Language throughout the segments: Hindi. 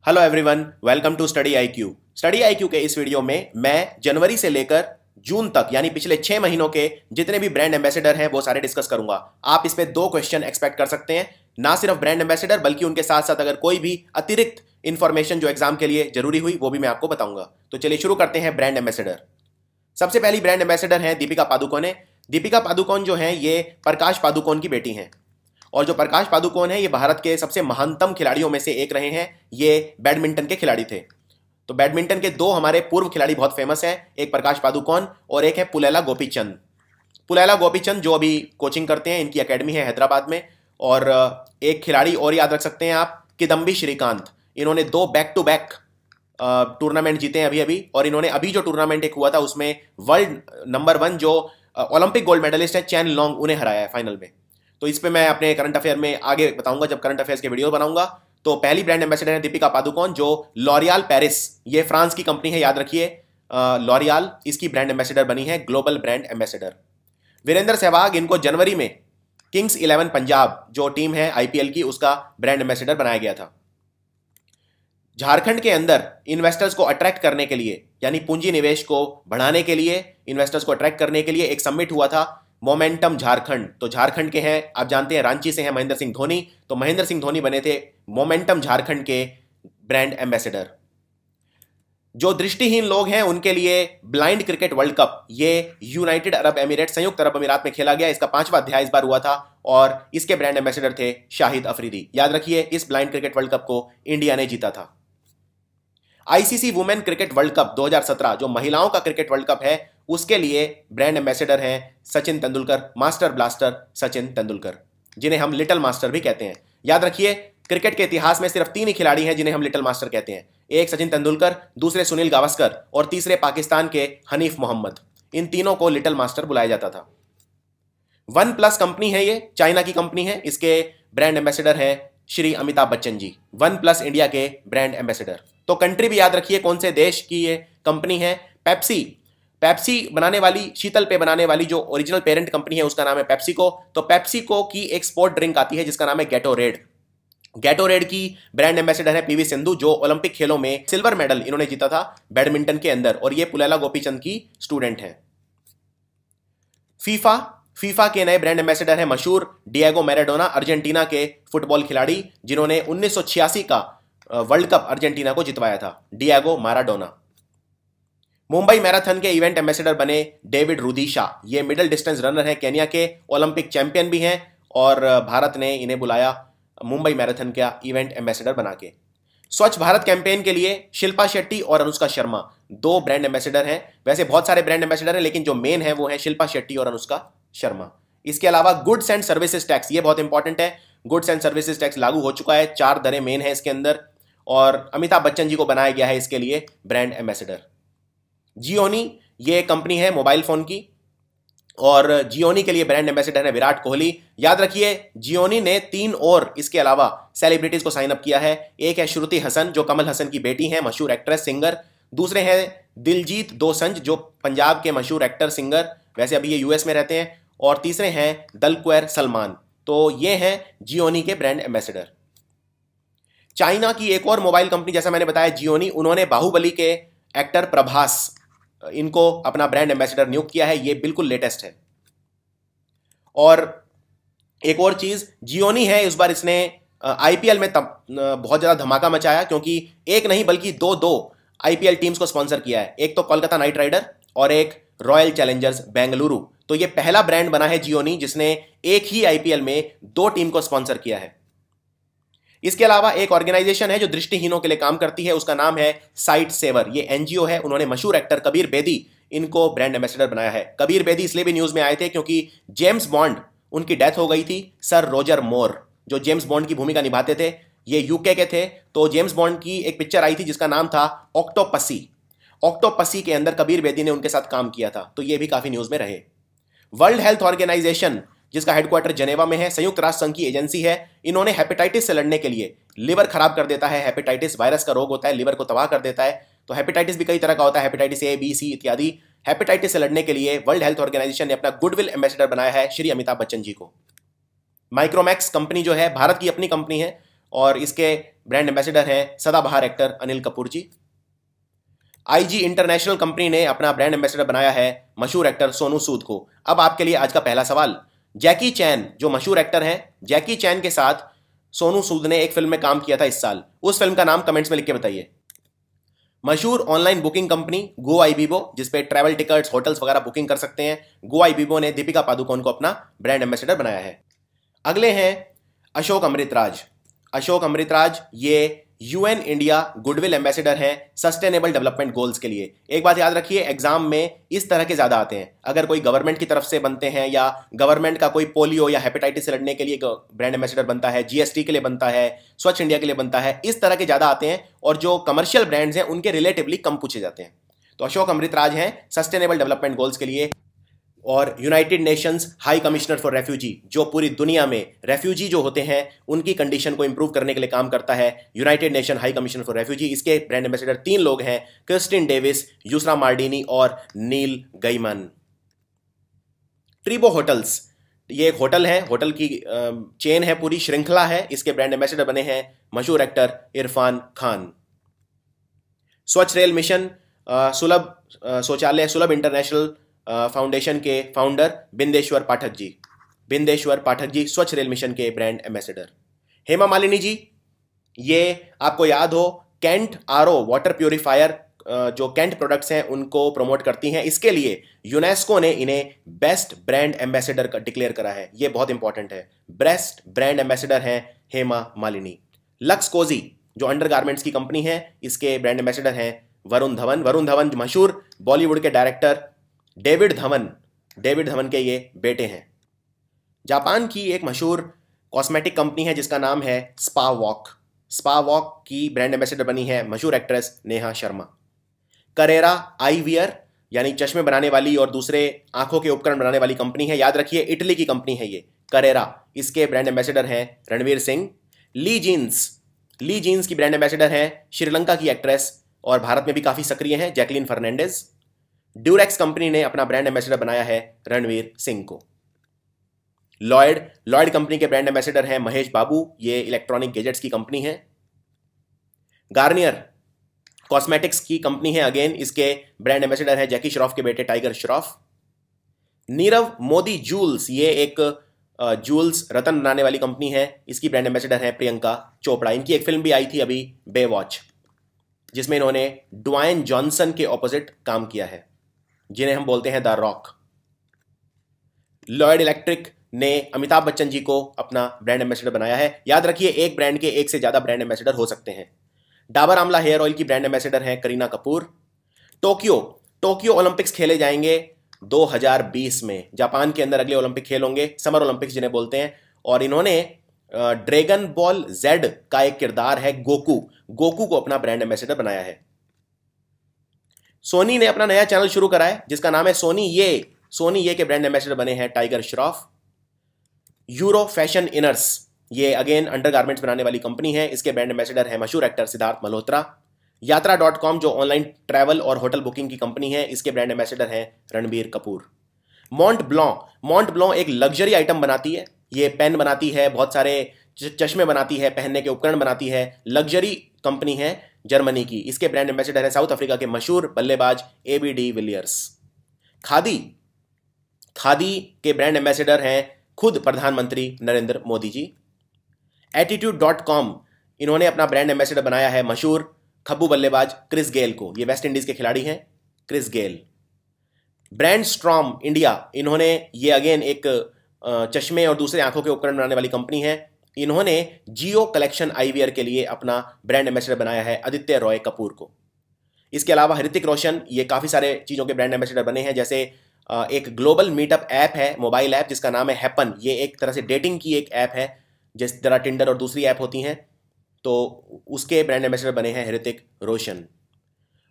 Hello everyone, welcome to Study IQ. Study IQ के इस वीडियो में मैं जनवरी से लेकर जून तक यानी पिछले 6 महीनों के जितने भी ब्रांड एम्बेसडर हैं वो सारे डिस्कस करूंगा। आप इसमें 2 क्वेश्चन एक्सपेक्ट कर सकते हैं, ना सिर्फ ब्रांड एम्बेसडर बल्कि उनके साथ साथ अगर कोई भी अतिरिक्त इंफॉर्मेशन जो एग्जाम के लिए जरूरी हुई वो भी मैं आपको बताऊंगा। तो चलिए शुरू करते हैं ब्रांड एम्बेसडर। सबसे पहली ब्रांड एम्बेसडर है दीपिका पादुकोण। दीपिका पादुकोण जो है ये प्रकाश पादुकोण की बेटी हैं और जो प्रकाश पादुकोण है ये भारत के सबसे महानतम खिलाड़ियों में से एक रहे हैं। ये बैडमिंटन के खिलाड़ी थे। तो बैडमिंटन के 2 हमारे पूर्व खिलाड़ी बहुत फेमस हैं, एक प्रकाश पादुकोण और एक है पुलेला गोपीचंद। पुलेला गोपीचंद जो अभी कोचिंग करते हैं, इनकी एकेडमी है हैदराबाद में। और एक खिलाड़ी और याद रख सकते हैं आप, किदम्बी श्रीकांत। इन्होंने 2 बैक टू बैक टूर्नामेंट जीते हैं अभी और इन्होंने अभी जो टूर्नामेंट एक हुआ था उसमें वर्ल्ड नंबर 1 जो ओलंपिक गोल्ड मेडलिस्ट है चैन लॉन्ग, उन्हें हराया है फाइनल में। तो इस पे मैं अपने करंट अफेयर में आगे बताऊंगा जब करंट अफेयर्स के वीडियो बनाऊंगा। तो पहली ब्रांड एम्बेसडर है दीपिका पादुकोण जो लॉरियल पेरिस, ये फ्रांस की कंपनी है, याद रखिए लॉरियल, इसकी ब्रांड एम्बेसडर बनी है, global brand ambassador. Virender Sehwag, इनको जनवरी में किंग्स 11 पंजाब जो टीम है आईपीएल की, उसका ब्रांड एम्बेसडर बनाया गया था। झारखंड के अंदर इन्वेस्टर्स को अट्रैक्ट करने के लिए यानी पूंजी निवेश को बढ़ाने के लिए, इन्वेस्टर्स को अट्रैक्ट करने के लिए एक समिट हुआ था, मोमेंटम झारखंड। तो झारखंड के हैं, आप जानते हैं रांची से हैं महेंद्र सिंह धोनी, तो महेंद्र सिंह धोनी बने थे मोमेंटम झारखंड के ब्रांड एम्बेसडर। जो दृष्टिहीन लोग हैं उनके लिए ब्लाइंड क्रिकेट वर्ल्ड कप, ये यूनाइटेड अरब एमिरेट, संयुक्त अरब अमीरात में खेला गया। इसका 5वां अध्याय इस बार हुआ था और इसके ब्रांड एम्बेसडर थे शाहिद अफरीदी। याद रखिए इस ब्लाइंड क्रिकेट वर्ल्ड कप को इंडिया ने जीता था। ICC women cricket world cup 2017 जो महिलाओं का क्रिकेट वर्ल्ड कप है, उसके लिए ब्रांड एम्बेसडर हैं सचिन तेंदुलकर, मास्टर ब्लास्टर सचिन तेंदुलकर, जिन्हें हम लिटिल मास्टर भी कहते हैं। याद रखिए क्रिकेट के इतिहास में सिर्फ 3 ही खिलाड़ी हैं जिन्हें हम लिटिल मास्टर कहते हैं, एक सचिन तेंदुलकर, दूसरे सुनील गावस्कर और तीसरे पाकिस्तान के हनीफ मोहम्मद। इन तीनों को लिटिल मास्टर बुलाया जाता था। वन प्लस कंपनी है, ये चाइना की कंपनी है, इसके ब्रांड एम्बेसडर है Shri Amitabh Bachchan ji, one plus India के ब्रांड एम्बेसडर। तो कंट्री भी याद रखिए कौन से देश की ये कंपनी है, पेप्सी। पेप्सी बनाने वाली, शीतल पे बनाने वाली जो ओरिजिनल पेरेंट कंपनी है उसका नाम है पेप्सिको। तो पेप्सिको की एक स्पोर्ट ड्रिंक आती है जिसका नाम है गैटोरेड। गैटोरेड की ब्रांड एम्बेसडर है पीवी सिंधु जो ओलंपिक खेलों में सिल्वर मेडल इन्होंने जीता था बैडमिंटन के अंदर, और ये पुलेला गोपीचंद की स्टूडेंट है। फीफा के नए ब्रांड एम्बेसडर है मशहूर डिएगो मैराडोना, अर्जेंटीना के फुटबॉल खिलाड़ी जिन्होंने 1986 का वर्ल्ड कप अर्जेंटीना को जितवाया था, डिएगो मैराडोना। मुंबई मैराथन के इवेंट एम्बेसडर बने डेविड रुदीशा, ये मिडिल डिस्टेंस रनर हैं केन्या के, ओलंपिक चैंपियन भी हैं और भारत ने इन्हें बुलाया मुंबई मैराथन का इवेंट एम्बेसडर बना के। स्वच्छ भारत कैंपेन के लिए शिल्पा शेट्टी और अनुष्का शर्मा 2 ब्रांड एम्बेसडर हैं। वैसे बहुत सारे ब्रांड एम्बेसडर हैं लेकिन जो मेन है वो है शिल्पा शेट्टी और अनुष्का शर्मा। इसके अलावा गुड्स एंड सर्विसेज टैक्स, ये बहुत इंपॉर्टेंट है, गुड्स एंड सर्विसेज टैक्स लागू हो चुका है, 4 दरें मेन है इसके अंदर, और अमिताभ बच्चन जी को बनाया गया है इसके लिए ब्रांड एम्बेसडर। जियोनी, ये कंपनी है मोबाइल फोन की, और जियोनी के लिए ब्रांड एम्बेसडर है विराट कोहली। याद रखिए जियोनी ने 3 और इसके अलावा सेलिब्रिटीज को साइन अप किया है। एक है श्रुति हसन जो कमल हसन की बेटी हैं, मशहूर एक्ट्रेस सिंगर। दूसरे हैं दिलजीत दोसंज जो पंजाब के मशहूर एक्टर सिंगर, वैसे अभी ये यूएस में रहते हैं। और तीसरे हैं दलक्वेर सलमान। तो ये हैं जियोनी के ब्रांड एम्बेसडर। चाइना की एक और मोबाइल कंपनी जैसा मैंने बताया जियोनी, उन्होंने बाहुबली के एक्टर प्रभास, इनको अपना ब्रांड एम्बेसडर नियुक्त किया है, ये बिल्कुल लेटेस्ट है। और एक और चीज जियोनी है, इस बार इसने आईपीएल में बहुत ज्यादा धमाका मचाया क्योंकि एक नहीं बल्कि 2 आईपीएल टीम्स को स्पॉन्सर किया है, एक तो कोलकाता नाइट राइडर और एक रॉयल चैलेंजर्स बेंगलुरु। तो ये पहला ब्रांड बना है जियोनी जिसने एक ही आईपीएल में 2 टीम को स्पॉन्सर किया है। इसके अलावा एक ऑर्गेनाइजेशन है जो दृष्टिहीनों के लिए काम करती है, उसका नाम है साइट सेवर, ये एनजीओ है। उन्होंने मशहूर एक्टर कबीर बेदी इनको ब्रांड एम्बेसडर बनाया है। कबीर बेदी इसलिए भी न्यूज में आए थे क्योंकि जेम्स बॉन्ड, उनकी डेथ हो गई थी। सर रोजर मोर जो जेम्स बॉन्ड की भूमिका निभाते थे, ये यूके के थे। तो जेम्स बॉन्ड की एक पिक्चर आई थी जिसका नाम था ऑक्टोपसी। ऑक्टोपसी के अंदर कबीर बेदी ने उनके साथ काम किया था, तो ये भी काफी न्यूज में रहे। वर्ल्ड हेल्थ ऑर्गेनाइजेशन जिसका हेडक्वार्टर जेनेवा में है, संयुक्त राष्ट्र संघ की एजेंसी है, इन्होंने हेपेटाइटिस से लड़ने के लिए, लिवर खराब कर देता है हेपेटाइटिस, वायरस का रोग होता है, लिवर को तबाह कर देता है। तो हेपेटाइटिस भी कई तरह का होता है, हेपेटाइटिस ए बी सी इत्यादि। हेपेटाइटिस से लड़ने के लिए वर्ल्ड हेल्थ ऑर्गेनाइजेशन ने अपना गुडविल एम्बेसडर बनाया है श्री अमिताभ बच्चन जी को। माइक्रोमैक्स कंपनी जो है भारत की अपनी कंपनी है और इसके ब्रांड एम्बेसडर हैं सदाबहार एक्टर अनिल कपूर जी। आईजी इंटरनेशनल कंपनी ने अपना ब्रांड एम्बेसडर बनाया है मशहूर एक्टर सोनू सूद को। अब आपके लिए आज का पहला सवाल, जैकी चैन जो मशहूर एक्टर हैं, जैकी चैन के साथ सोनू सूद ने एक फिल्म में काम किया था इस साल, उस फिल्म का नाम कमेंट्स में लिख के बताइए। मशहूर ऑनलाइन बुकिंग कंपनी गोआईबिबो, जिसपे ट्रैवल टिकट्स, होटल्स वगैरह बुकिंग कर सकते हैं, गोआईबिबो ने दीपिका पादुकोण को अपना ब्रांड एम्बेसडर बनाया है। अगले हैं अशोक अमृतराज। अशोक अमृतराज ये यूएन इंडिया गुडविल एम्बेसडर हैं सस्टेनेबल डेवलपमेंट गोल्स के लिए। एक बात याद रखिए, एग्जाम में इस तरह के ज्यादा आते हैं। अगर कोई गवर्नमेंट की तरफ से बनते हैं या गवर्नमेंट का कोई पोलियो या हेपेटाइटिस से लड़ने के लिए ब्रांड एम्बेसडर बनता है, जीएसटी के लिए बनता है, स्वच्छ इंडिया के लिए बनता है, इस तरह के ज्यादा आते हैं और जो कमर्शियल ब्रांड्स हैं उनके रिलेटिवली कम पूछे जाते हैं। तो अशोक अमृतराज हैं सस्टेनेबल डेवलपमेंट गोल्स के लिए। और United Nations high commissioner for refugee, जो पूरी दुनिया में रेफ्यूजी जो होते हैं उनकी कंडीशन को इंप्रूव करने के लिए काम करता है, United nation high commissioner for refugee. इसके ब्रांड एम्बेसडर 3 लोग हैं, क्रिस्टिन डेविस, यूसरा मार्डिनी और नील गैमन। ट्रिबो होटल्स, ये एक होटल है, होटल की चेन है, पूरी श्रृंखला है। इसके ब्रांड एम्बेसडर बने हैं मशहूर एक्टर इरफान खान। स्वच्छ रेल मिशन, सुलभ शौचालय, सुलभ इंटरनेशनल फाउंडेशन के फाउंडर बिंदेश्वर पाठक जी। बिंदेश्वर पाठक जी स्वच्छ रेल मिशन के ब्रांड एम्बेसडर। हेमा मालिनी जी, ये आपको याद हो कैंट आरओ वाटर प्यूरिफायर, जो कैंट प्रोडक्ट्स हैं उनको प्रमोट करती हैं। इसके लिए यूनेस्को ने इन्हें बेस्ट ब्रांड एम्बेसडर का डिक्लेयर करा है। ये बहुत इंपॉर्टेंट है। बेस्ट ब्रांड एम्बेसडर हैं हेमा मालिनी। लक्स कोजी जो अंडरगारमेंट्स की कंपनी है, इसके ब्रांड एम्बेसडर हैं वरुण धवन। वरुण धवन मशहूर बॉलीवुड के डायरेक्टर डेविड धवन के ये बेटे हैं। जापान की एक मशहूर कॉस्मेटिक कंपनी है जिसका नाम है स्पा वॉक। स्पा वॉक की ब्रांड एम्बेसडर बनी है मशहूर actress Neha Sharma. Karera I wear यानी चश्मे बनाने वाली और दूसरे आंखों के उपकरण बनाने वाली कंपनी है। याद रखिए इटली की कंपनी है ये करेरा। इसके ब्रांड एम्बेसडर हैं रणवीर सिंह। ली जीन्स की ब्रांड एम्बेसडर हैं श्रीलंका की एक्ट्रेस और भारत में भी काफी सक्रिय हैं जैकलीन फर्नांडिस। ड्यूरेक्स कंपनी ने अपना ब्रांड एम्बेसडर बनाया है रणवीर सिंह को। लॉयड कंपनी के ब्रांड एम्बेसडर हैं महेश बाबू, ये इलेक्ट्रॉनिक गैजेट्स की कंपनी है। गार्नियर कॉस्मेटिक्स की कंपनी है, अगेन इसके ब्रांड एम्बेसडर है जैकी श्रॉफ के बेटे टाइगर श्रॉफ। नीरव मोदी जूल्स, ये एक जूल्स रतन बनाने वाली कंपनी है, इसकी ब्रांड एम्बेसडर है प्रियंका चोपड़ा। इनकी एक फिल्म भी आई थी अभी बेवॉच, जिसमें इन्होंने ड्वाइन जॉनसन के ऑपोजिट काम किया है, जिन्हें हम बोलते हैं द रॉक। लॉयड इलेक्ट्रिक ने अमिताभ बच्चन जी को अपना ब्रांड एम्बेसडर बनाया है। याद रखिए एक ब्रांड के एक से ज्यादा ब्रांड एम्बेसडर हो सकते हैं। डाबर आंवला हेयर ऑयल की ब्रांड एम्बेसडर हैं करीना कपूर। टोक्यो ओलंपिक्स खेले जाएंगे 2020 में। जापान के अंदर अगले ओलंपिक खेल होंगे, समर ओलंपिक्स जिन्हें बोलते हैं। और इन्होंने ड्रैगन बॉल जेड का एक किरदार है गोकू को अपना ब्रांड एम्बेसडर बनाया है। सोनी ने अपना नया चैनल शुरू करा है जिसका नाम है सोनी ये के ब्रांड एम्बेसडर बने हैं Tiger Shroff. Euro Fashion Inners, ये अगेन अंडरगारमेंट्स बनाने वाली कंपनी है, इसके ब्रांड एम्बेसडर है मशहूर एक्टर सिद्धार्थ मल्होत्रा। यात्रा.com जो ऑनलाइन ट्रैवल और होटल बुकिंग की कंपनी है, इसके ब्रांड एम्बेसडर हैं रणबीर कपूर। मॉन्ट ब्लॉ एक लग्जरी आइटम बनाती है, ये पेन बनाती है, बहुत सारे चश्मे बनाती है, पहनने के उपकरण बनाती है, लग्जरी कंपनी है जर्मनी की। इसके ब्रांड एम्बेसडर है साउथ अफ्रीका के मशहूर बल्लेबाज एबी डी विलियर्स। खादी के ब्रांड एम्बेसडर हैं खुद प्रधानमंत्री नरेंद्र मोदी जी। Attitude.com इन्होंने अपना ब्रांड एम्बेसडर बनाया है मशहूर खब्बू बल्लेबाज क्रिस गेल को, ये वेस्ट इंडीज के खिलाड़ी हैं Chris Gayle. Brand storm India, इन्होंने ये अगेन एक चश्मे और दूसरे आंखों के उपकरण बनाने वाली कंपनी है। इन्होंने जियो कलेक्शन आईवीआर के लिए अपना ब्रांड एम्बेसडर बनाया है आदित्य रॉय कपूर को। इसके अलावा ऋतिक रोशन, ये काफ़ी सारे चीज़ों के ब्रांड एम्बेसडर बने हैं, जैसे एक ग्लोबल मीटअप ऐप है, मोबाइल ऐप जिसका नाम है हैपन। ये एक तरह से डेटिंग की एक ऐप है जिस तरह टिंडर और दूसरी ऐप होती हैं, तो उसके ब्रांड एम्बेसडर बने हैं ऋतिक रोशन।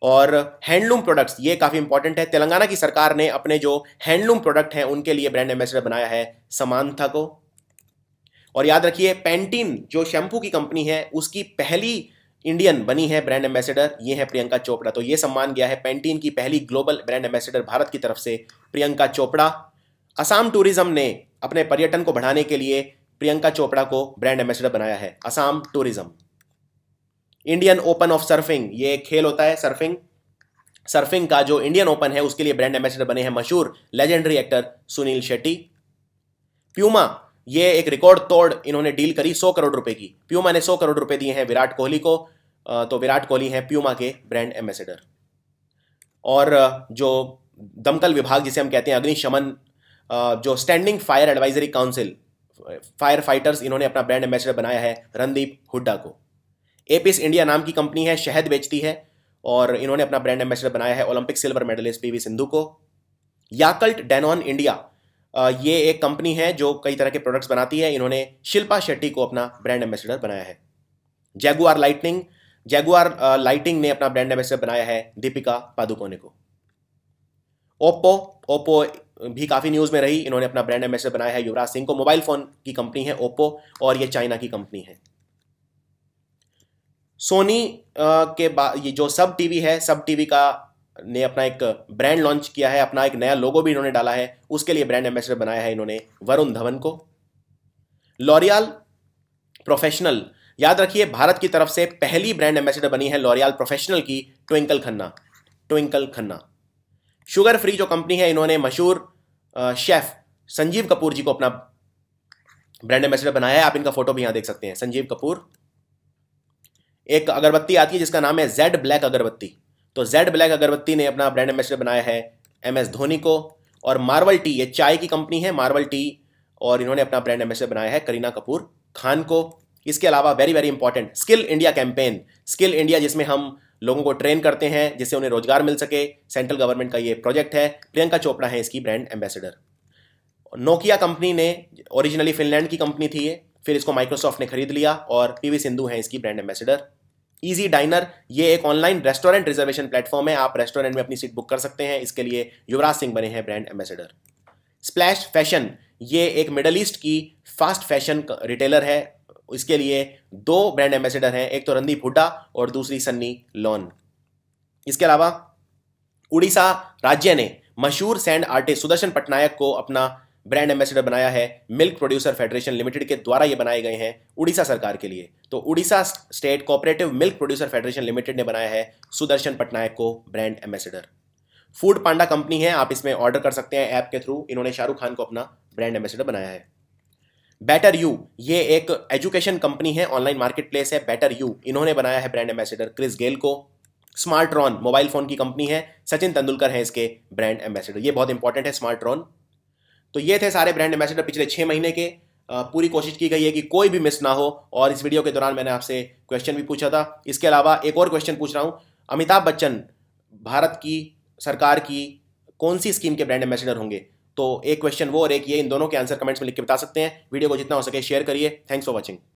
और हैंडलूम प्रोडक्ट्स, ये काफ़ी इंपॉर्टेंट है, तेलंगाना की सरकार ने अपने जो हैंडलूम प्रोडक्ट हैं उनके लिए ब्रांड एम्बेसडर बनाया है समांथा को। और याद रखिए पैंटीन जो शैम्पू की कंपनी है उसकी पहली इंडियन बनी है ब्रांड एम्बेसडर, ये है प्रियंका चोपड़ा। तो ये सम्मान गया है पैंटीन की पहली ग्लोबल ब्रांड एम्बेसडर भारत की तरफ से प्रियंका चोपड़ा। असम टूरिज्म ने अपने पर्यटन को बढ़ाने के लिए प्रियंका चोपड़ा को ब्रांड एम्बेसडर बनाया है? Assam tourism. Indian open of surfing, ये एक खेल होता है सर्फिंग, सर्फिंग का जो इंडियन ओपन है उसके लिए ब्रांड एम्बेसडर बने हैं मशहूर legendary actor Sunil Shetty. Puma, ये एक रिकॉर्ड तोड़ इन्होंने डील करी 100 करोड़ रुपए की। प्यूमा ने 100 करोड़ रुपए दिए हैं विराट कोहली को, तो विराट कोहली हैं प्यूमा के ब्रांड एम्बेसडर। और जो दमकल विभाग जिसे हम कहते हैं अग्निशमन, जो standing fire advisory council, fire fighters, इन्होंने अपना ब्रांड एम्बेसडर बनाया है रणदीप हुड्डा को। एपिस इंडिया नाम की कंपनी है, शहद बेचती है, और इन्होंने अपना ब्रांड एम्बेसडर बनाया है Olympic silver medallist PV Sindhu को। याकल्ट डैनॉन इंडिया, ये एक कंपनी है जो कई तरह के प्रोडक्ट्स बनाती है, इन्होंने शिल्पा शेट्टी को अपना ब्रांड एम्बेसडर बनाया है। जैगुआर लाइटिंग, जैगुआर लाइटिंग ने अपना ब्रांड एम्बेसडर बनाया है दीपिका पादुकोणे को। ओप्पो, ओप्पो भी काफ़ी न्यूज़ में रही, इन्होंने अपना ब्रांड एम्बेसडर बनाया है युवराज सिंह को। मोबाइल फ़ोन की कंपनी है ओप्पो और ये चाइना की कंपनी है। सोनी के बाद ये जो सब टीवी है, सब टीवी का ने अपना एक ब्रांड लॉन्च किया है, अपना एक नया लोगो भी इन्होंने डाला है, उसके लिए ब्रांड एम्बेसडर बनाया है इन्होंने वरुण धवन को। लॉरियल प्रोफेशनल, याद रखिए भारत की तरफ से पहली ब्रांड एम्बेसडर बनी है लॉरियल प्रोफेशनल की ट्विंकल खन्ना, ट्विंकल खन्ना। शुगर फ्री जो कंपनी है, इन्होंने मशहूर शेफ संजीव कपूर जी को अपना ब्रांड एम्बेसडर बनाया है, आप इनका फोटो भी यहां देख सकते हैं, संजीव कपूर। एक अगरबत्ती आती है जिसका नाम है जेड ब्लैक अगरबत्ती, तो जेड ब्लैक अगरबत्ती ने अपना ब्रांड एम्बेसडर बनाया है MS धोनी को। और मार्वल टी, ये चाय की कंपनी है मार्वल टी, और इन्होंने अपना ब्रांड एम्बेसडर बनाया है करीना कपूर खान को। इसके अलावा very very important skill India campaign, skill India जिसमें हम लोगों को ट्रेन करते हैं जिससे उन्हें रोजगार मिल सके, सेंट्रल गवर्नमेंट का ये प्रोजेक्ट है, प्रियंका चोपड़ा है इसकी ब्रांड एम्बेसडर। नोकिया कंपनी ने, ओरिजिनली फिनलैंड की कंपनी थी ये, फिर इसको माइक्रोसॉफ्ट ने खरीद लिया, और पीवी सिंधु है इसकी ब्रांड एम्बेसडर। इजी डाइनर, ये एक ऑनलाइन रेस्टोरेंट रिजर्वेशन प्लेटफॉर्म है, आप रेस्टोरेंट में अपनी सीट बुक कर सकते हैं, इसके लिए युवराज सिंह बने हैं ब्रांड एम्बेसडर। स्प्लैश फैशन, ये एक मिडल ईस्ट की फास्ट फैशन रिटेलर है, इसके लिए 2 ब्रांड एम्बेसडर हैं, एक तो रणदीप हुड्डा और दूसरी सन्नी लॉन। इसके अलावा उड़ीसा राज्य ने मशहूर सैंड आर्टिस्ट सुदर्शन पटनायक को अपना ब्रांड एम्बेसडर बनाया है, मिल्क प्रोड्यूसर फेडरेशन लिमिटेड के द्वारा ये बनाए गए हैं उड़ीसा सरकार के लिए, तो Orissa state cooperative milk producer federation limited ने बनाया है सुदर्शन पटनायक को ब्रांड एम्बेसडर। फूड पांडा कंपनी है, आप इसमें ऑर्डर कर सकते हैं ऐप के थ्रू, इन्होंने शाहरुख खान को अपना ब्रांड एम्बेसडर बनाया है। बेटर यू, ये एक एजुकेशन कंपनी है, ऑनलाइन मार्केट प्लेस है बेटर यू, इन्होंने बनाया है ब्रांड एम्बेसडर क्रिस गेल को। स्मार्टरॉन मोबाइल फोन की कंपनी है, सचिन तेंदुलकर है इसके ब्रांड एम्बेसडर, ये बहुत इंपॉर्टेंट है स्मार्टरॉन। तो ये थे सारे ब्रांड एम्बेसडर पिछले 6 महीने के। पूरी कोशिश की गई है कि कोई भी मिस ना हो, और इस वीडियो के दौरान मैंने आपसे क्वेश्चन भी पूछा था। इसके अलावा एक और क्वेश्चन पूछ रहा हूं, अमिताभ बच्चन भारत की सरकार की कौन सी स्कीम के ब्रांड एम्बेसडर होंगे? तो एक क्वेश्चन वो और एक ये, इन दोनों के आंसर कमेंट्स में लिख के बता सकते हैं। वीडियो को जितना हो सके शेयर करिए। Thanks for watching.